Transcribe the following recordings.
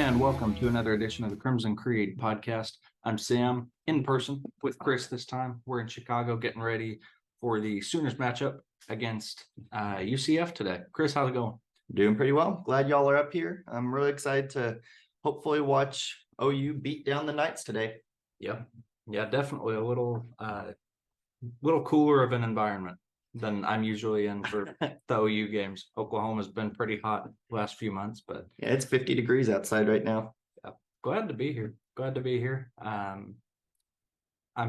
and welcome to another edition of the Crimson Creed podcast. I'm Sam, in person with Chris this time. We're in Chicago getting ready for the Sooners matchup against UCF today. Chris, how's it going? Doing pretty well. Glad y'all are up here. I'm really excited to hopefully watch OU beat down the Knights today. Yeah, definitely a little cooler of an environment than I'm usually in for the OU games. Oklahoma's been pretty hot the last few months, but yeah, it's 50 degrees outside right now. Yeah, glad to be here. I'm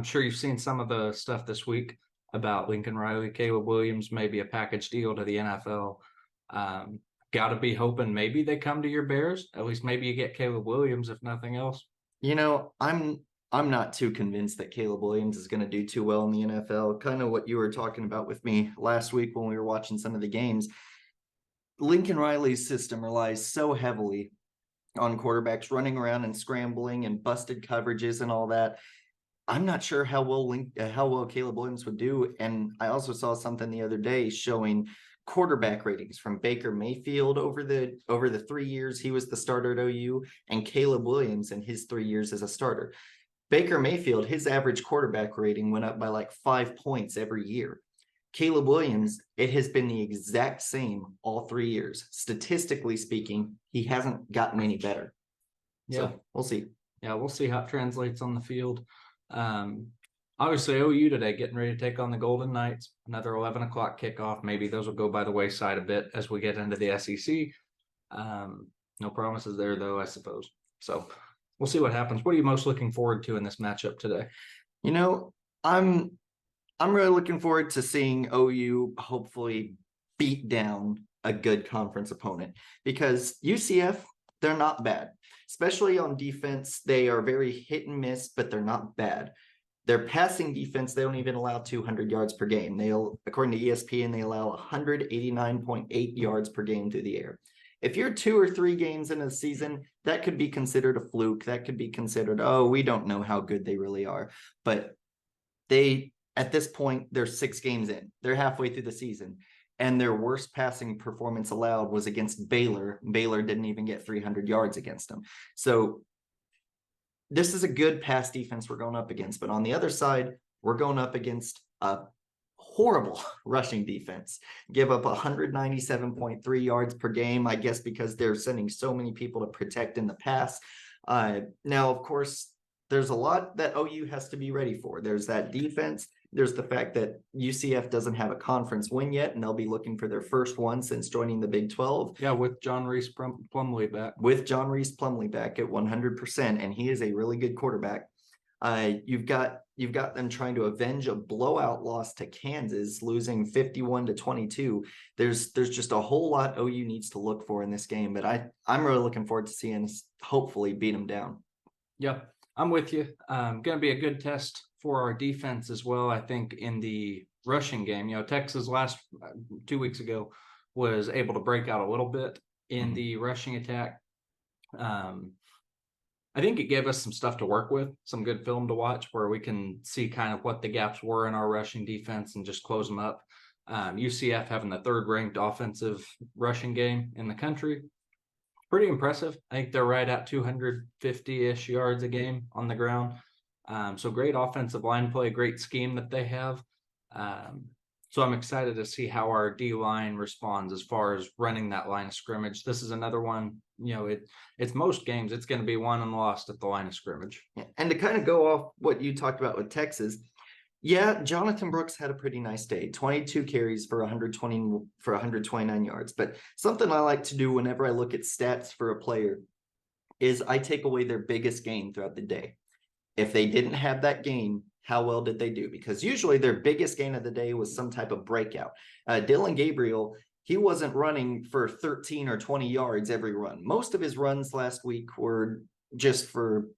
sure you've seen some of the stuff this week about Lincoln Riley, Caleb Williams, maybe a package deal to the NFL. Got to be hoping maybe they come to your Bears. At least maybe you get Caleb Williams, if nothing else. You know, I'm not too convinced that Caleb Williams is going to do too well in the NFL. Kind of what you were talking about with me last week when we were watching some of the games. Lincoln Riley's system relies so heavily on quarterbacks running around and scrambling and busted coverages and all that. I'm not sure how well Caleb Williams would do. And I also saw something the other day showing quarterback ratings from Baker Mayfield over the 3 years he was the starter at OU, and Caleb Williams in his 3 years as a starter. Baker Mayfield, his average quarterback rating went up by like 5 points every year. Caleb Williams, it has been the exact same all 3 years. Statistically speaking, he hasn't gotten any better. Yeah. So we'll see. Yeah, we'll see how it translates on the field. Obviously, OU today getting ready to take on the Golden Knights. Another 11 o'clock kickoff. Maybe those will go by the wayside a bit as we get into the SEC. No promises there, though, I suppose. So we'll see what happens. What are you most looking forward to in this matchup today? You know, I'm really looking forward to seeing OU hopefully beat down a good conference opponent, because UCF, they're not bad. Especially on defense, they are very hit and miss, but they're not bad. Their passing defense, they don't even allow 200 yards per game. According to ESPN, they allow 189.8 yards per game through the air. If you're 2 or 3 games in a season, that could be considered a fluke. That could be considered, we don't know how good they really are. But at this point, they're 6 games in. They're halfway through the season. And their worst passing performance allowed was against Baylor. Baylor didn't even get 300 yards against them. So this is a good pass defense we're going up against. But on the other side, we're going up against a horrible rushing defense. Give up 197.3 yards per game, I guess because they're sending so many people to protect in the pass. Now, of course, there's a lot that OU has to be ready for. There's that defense. There's the fact that UCF doesn't have a conference win yet, and they'll be looking for their first one since joining the Big 12. Yeah, with John Reese Plumlee back. With John Reese Plumlee back at 100%, and he is a really good quarterback. You've got them trying to avenge a blowout loss to Kansas, losing 51-22. There's just a whole lot OU needs to look for in this game, but I'm really looking forward to seeing us hopefully beat them down. Yeah, I'm with you. Going to be a good test for our defense as well. I think in the rushing game, Texas last 2 weeks ago was able to break out a little bit in the rushing attack. I think it gave us some stuff to work with, some good film to watch where we can see kind of what the gaps were in our rushing defense and just close them up. UCF having the 3rd ranked offensive rushing game in the country. Pretty impressive. I think they're right at 250-ish yards a game on the ground. So great offensive line play, great scheme that they have. So I'm excited to see how our D-line responds as far as running that line of scrimmage. This is another one, it's most games, it's going to be won and lost at the line of scrimmage. And to kind of go off what you talked about with Texas, yeah, Jonathan Brooks had a pretty nice day. 22 carries for 129 yards. But something I like to do whenever I look at stats for a player is I take away their biggest gain throughout the day. If they didn't have that gain, how well did they do? Because usually their biggest gain of the day was some type of breakout. Dylan Gabriel, he wasn't running for 13 or 20 yards every run. Most of his runs last week were just for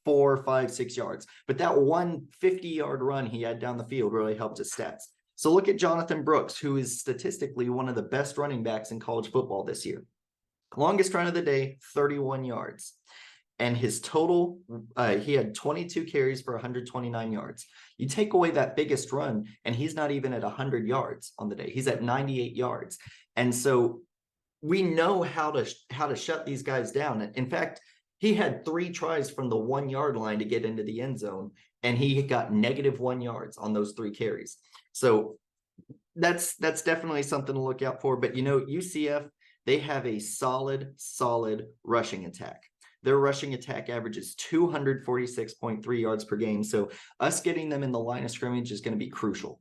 4, 5, 6 yards. But that one 50-yard run he had down the field really helped his stats. So look at Jonathan Brooks, who is statistically one of the best running backs in college football this year. Longest run of the day, 31 yards. And his total, he had 22 carries for 129 yards. You take away that biggest run, and he's not even at 100 yards on the day. He's at 98 yards. And so we know how to shut these guys down. In fact, He had 3 tries from the 1 yard line to get into the end zone, and he got -1 yards on those 3 carries. So that's definitely something to look out for. But UCF, they have a solid rushing attack. Their rushing attack averages 246.3 yards per game. So us getting them in the line of scrimmage is going to be crucial.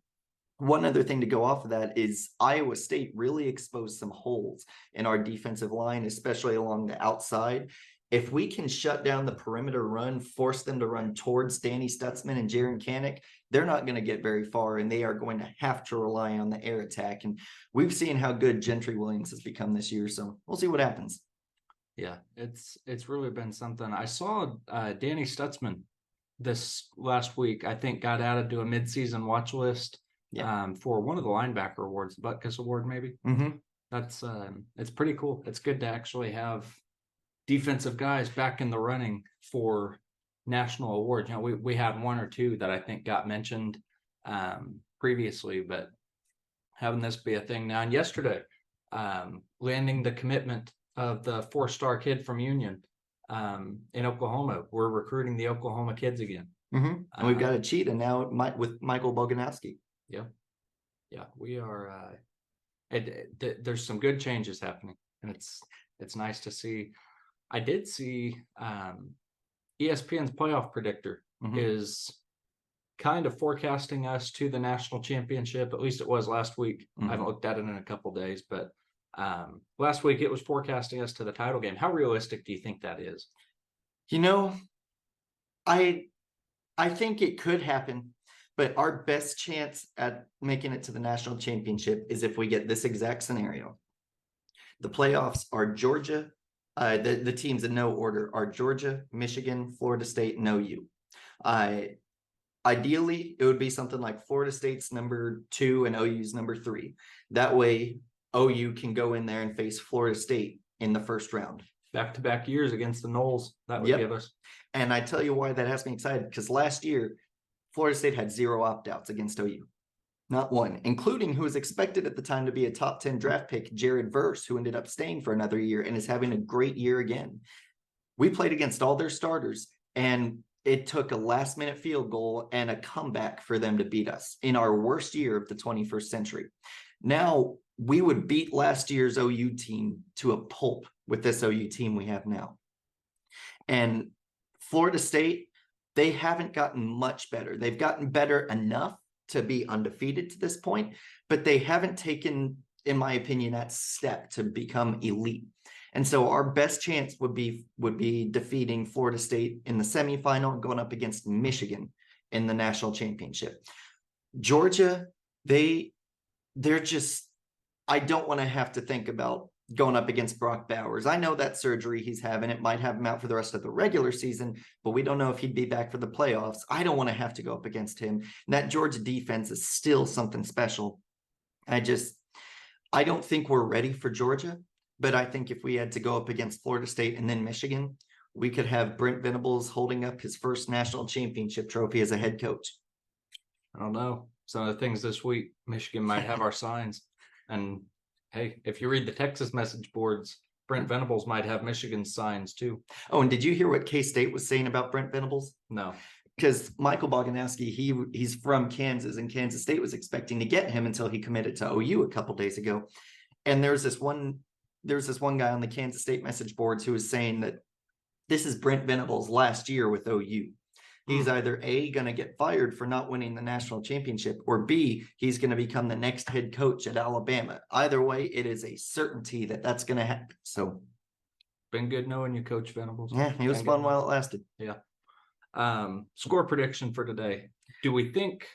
One other thing to go off of that is Iowa State really exposed some holes in our defensive line, especially along the outside. If we can shut down the perimeter run, force them to run towards Danny Stutzman and Jaron Kanik, they're not going to get very far, and they are going to have to rely on the air attack. And we've seen how good Gentry Williams has become this year, so we'll see what happens. Yeah, it's really been something. I saw Danny Stutzman this last week, I think, got added to a midseason watch list for one of the linebacker awards, the Butkus Award, maybe. Mm-hmm. That's it's pretty cool. It's good to actually have defensive guys back in the running for national awards. We had 1 or 2 that I think got mentioned previously, but having this be a thing now. And yesterday, landing the commitment of the 4-star kid from Union in Oklahoma. We're recruiting the Oklahoma kids again. Mm-hmm. And we've got a cheetah now with Michael Boganowski. Yeah, we are. There's some good changes happening, and it's nice to see. I did see ESPN's playoff predictor is kind of forecasting us to the national championship. At least it was last week. I haven't looked at it in a couple days, but last week it was forecasting us to the title game. How realistic do you think that is? I think it could happen, but our best chance at making it to the national championship is if we get this exact scenario. The playoffs are Georgia. The teams in no order are Georgia, Michigan, Florida State, and OU. Ideally, it would be something like Florida State's number 2 and OU's number 3. That way, OU can go in there and face Florida State in the first round. Back-to-back years against the Noles, that would give us. And I tell you why that has me excited, because last year, Florida State had 0 opt-outs against OU. Not one, including who was expected at the time to be a top 10 draft pick, Jared Verse, who ended up staying for another year and is having a great year again. We played against all their starters, and it took a last-minute field goal and a comeback for them to beat us in our worst year of the 21st century. Now, we would beat last year's OU team to a pulp with this OU team we have now. And Florida State, they haven't gotten much better. They've gotten better enough to be undefeated to this point, but they haven't taken, in my opinion, that step to become elite. And so our best chance would be defeating Florida State in the semifinal and going up against Michigan in the national championship. Georgia, they're just, I don't want to have to think about going up against Brock Bowers. I know that surgery he's having, it might have him out for the rest of the regular season, but we don't know if he'd be back for the playoffs. I don't want to have to go up against him. And that Georgia defense is still something special. I don't think we're ready for Georgia, but I think if we had to go up against Florida State and then Michigan, we could have Brent Venables holding up his first national championship trophy as a head coach. I don't know. Some of the things this week, Michigan might have our signs. And hey, if you read the Texas message boards, Brent Venables might have Michigan's signs too. Oh, and did you hear what K-State was saying about Brent Venables? No. Because Michael Boganowski, he's from Kansas, and Kansas State was expecting to get him until he committed to OU a couple days ago. And there's this one guy on the Kansas State message boards who was saying that this is Brent Venables' last year with OU. He's either A, going to get fired for not winning the national championship, or B, he's going to become the next head coach at Alabama. Either way, it is a certainty that that's going to happen. So, been good knowing you, Coach Venables. Yeah, he was fun while it lasted. Yeah. Score prediction for today. Do we think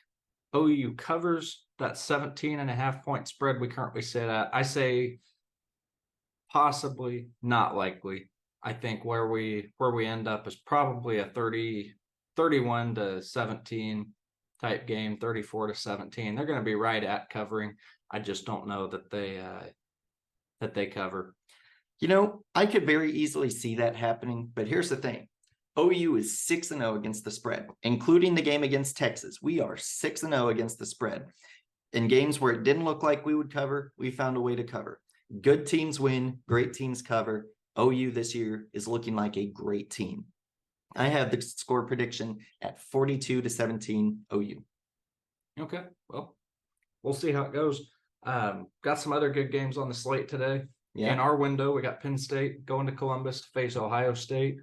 OU covers that 17.5 point spread we currently sit at? I say possibly, not likely. I think where we end up is probably a 31-17 type game, 34-17. They're going to be right at covering. I just don't know that they cover. I could very easily see that happening, but here's the thing. OU is 6-0 against the spread, including the game against Texas. We are 6-0 against the spread. In games where it didn't look like we would cover, we found a way to cover. Good teams win, great teams cover. OU this year is looking like a great team. I have the score prediction at 42-17 OU. Okay, well, we'll see how it goes. Got some other good games on the slate today. Yeah. In our window, we got Penn State going to Columbus to face Ohio State.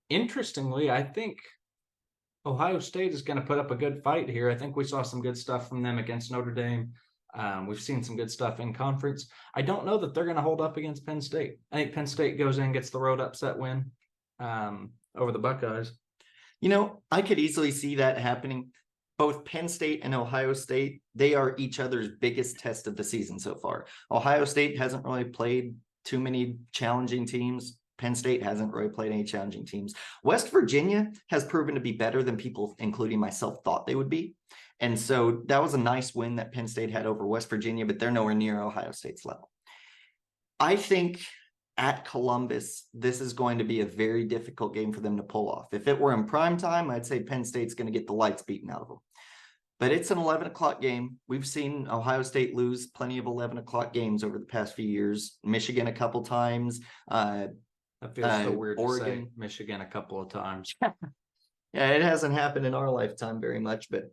Interestingly, I think Ohio State is going to put up a good fight here. I think we saw some good stuff from them against Notre Dame. We've seen some good stuff in conference. I don't know that they're going to hold up against Penn State. I think Penn State goes in, gets the road upset win over the Buckeyes. You know, I could easily see that happening. Both Penn State and Ohio State, they are each other's biggest test of the season so far. Ohio State hasn't really played too many challenging teams. Penn State hasn't really played any challenging teams. West Virginia has proven to be better than people, including myself, thought they would be. And so that was a nice win that Penn State had over West Virginia, but they're nowhere near Ohio State's level. I think at Columbus, this is going to be a very difficult game for them to pull off. If it were in prime time, I'd say Penn State's going to get the lights beaten out of them. But it's an 11 o'clock game. We've seen Ohio State lose plenty of 11 o'clock games over the past few years. Michigan a couple times. That feels so weird Oregon. to say. Michigan a couple of times. Yeah, it hasn't happened in our lifetime very much, but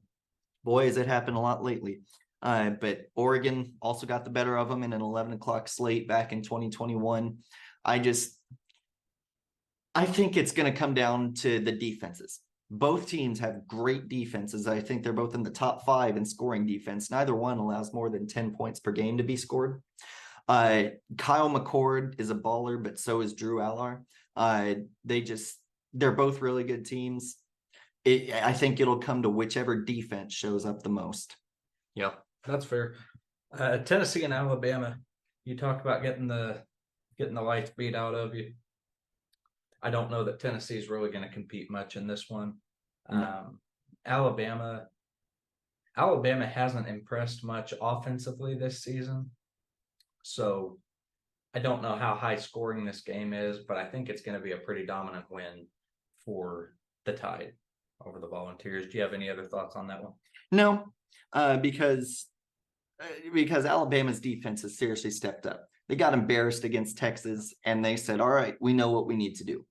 boy, has it happened a lot lately. But Oregon also got the better of them in an 11 o'clock slate back in 2021. I think it's going to come down to the defenses. Both teams have great defenses. I think they're both in the top 5 in scoring defense. Neither one allows more than 10 points per game to be scored. Kyle McCord is a baller, but so is Drew Allar. They're both really good teams. I think it'll come to whichever defense shows up the most. Yep, that's fair. Tennessee and Alabama, you talk about getting the lights beat out of you. I don't know that Tennessee is really going to compete much in this one. Alabama hasn't impressed much offensively this season. So I don't know how high scoring this game is, but I think it's going to be a pretty dominant win for the Tide over the Volunteers. Do you have any other thoughts on that one? No, because Alabama's defense has seriously stepped up. They got embarrassed against Texas and they said, all right, we know what we need to do.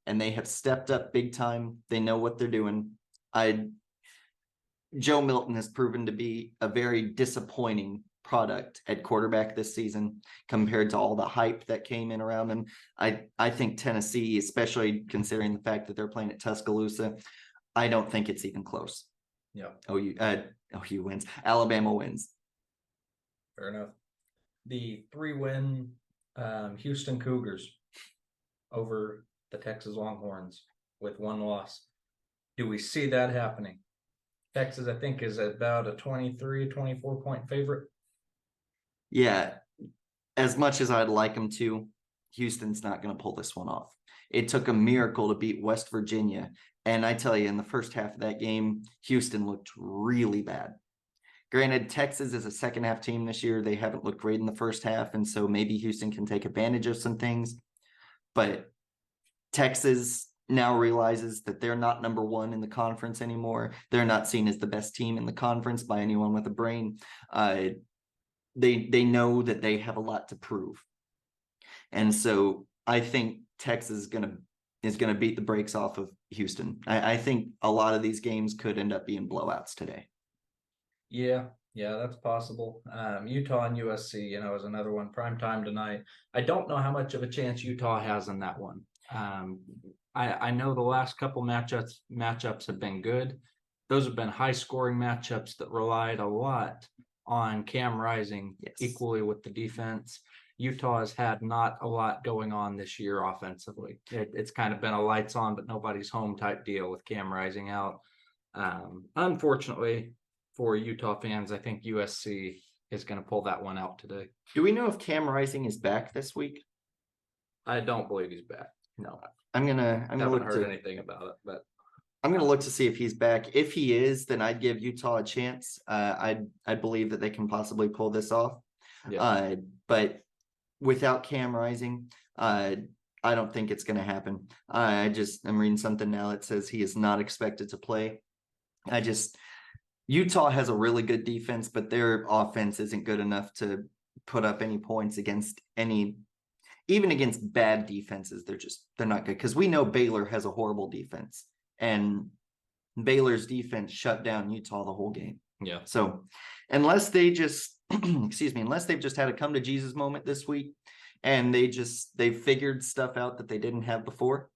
And they have stepped up big time. They know what they're doing. Joe Milton has proven to be a very disappointing product at quarterback this season compared to all the hype that came in around him. I think Tennessee, especially considering the fact that they're playing at Tuscaloosa, I don't think it's even close. Yeah. OU wins. Alabama wins. Fair enough. The 3-win Houston Cougars over the Texas Longhorns with 1 loss. Do we see that happening? Texas, I think, is about a 24 point favorite. Yeah. As much as I'd like them to, Houston's not going to pull this one off. It took a miracle to beat West Virginia. And I tell you, in the first half of that game, Houston looked really bad. Granted, Texas is a second half team this year. They haven't looked great in the first half. And so maybe Houston can take advantage of some things. But Texas now realizes that they're not number 1 in the conference anymore. They're not seen as the best team in the conference by anyone with a brain. They know that they have a lot to prove. And so I think Texas is going to beat the brakes off of Houston. I think a lot of these games could end up being blowouts today. Yeah, that's possible. Utah and USC, is another one. Prime time tonight. I don't know how much of a chance Utah has in that one. I know the last couple matchups have been good. Those have been high scoring matchups that relied a lot on Cam Rising, yes, equally with the defense. Utah has had not a lot going on this year offensively. It's kind of been a lights on, but nobody's home type deal with Cam Rising out. Unfortunately for Utah fans, I think USC is going to pull that one out today. Do we know if Cam Rising is back this week? I don't believe he's back. No, I'm gonna haven't heard anything about it, but I'm gonna look to see if he's back. If he is, then I'd give Utah a chance. I believe that they can possibly pull this off. Yeah. But without Cam Rising, I don't think it's going to happen. I'm reading something now that says he is not expected to play. Utah has a really good defense, but their offense isn't good enough to put up any points against any even against bad defenses, they're not good, because we know Baylor has a horrible defense, and Baylor's defense shut down Utah the whole game. Yeah. So unless they just unless they've just had a come to Jesus moment this week and they've figured stuff out that they didn't have before,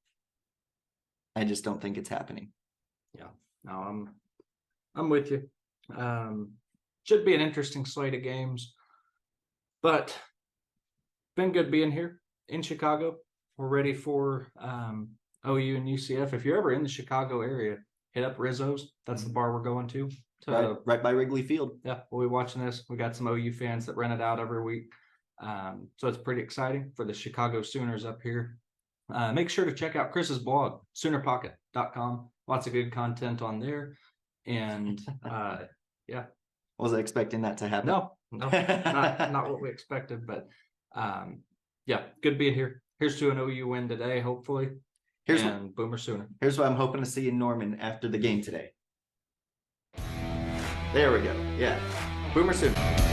I just don't think it's happening. Yeah. No, I'm with you. Should be an interesting slate of games, but been good being here in Chicago. We're ready for OU and UCF. If you're ever in the Chicago area, hit up Rizzo's. That's the bar we're going to. Right by Wrigley Field. Yeah, we'll be watching this. We got some OU fans that rent it out every week. So it's pretty exciting for the Chicago Sooners up here. Make sure to check out Chris's blog, SoonerPocket.com. Lots of good content on there. And yeah. Wasn't expecting that to happen. No, not what we expected, but yeah, good being here. Here's to an OU win today, hopefully. And Boomer Sooner. Here's what I'm hoping to see in Norman after the game today. There we go. Yeah. Boomer Sooner.